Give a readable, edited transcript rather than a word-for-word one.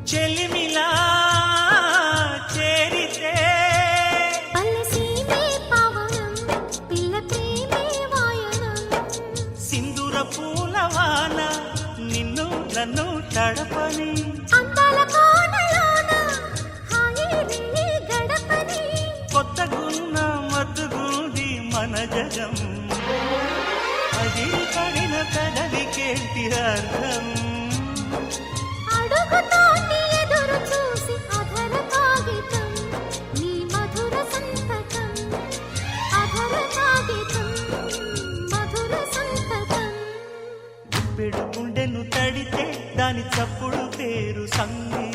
చెలిమిలా చేరితే పల్లెసీమే పావనం పిల్ల ప్రేమే వాయనం సింధూర పూలవాన నిన్ను నన్ను తడపని అందాల కోనలోన హాయి గడపని కొత్తగున్న మత్తుగుంది మన జగం అది పడిన కదలికేంటి అర్థం అడుగుతోటి ఎదురు చూసి అధర కాగితం నీ మధుర సంతకం అధర కాగితం మధుర సంతకం గుప్పెడు గుండెను తడితే దాని చప్పుడు పేరు సంగీతం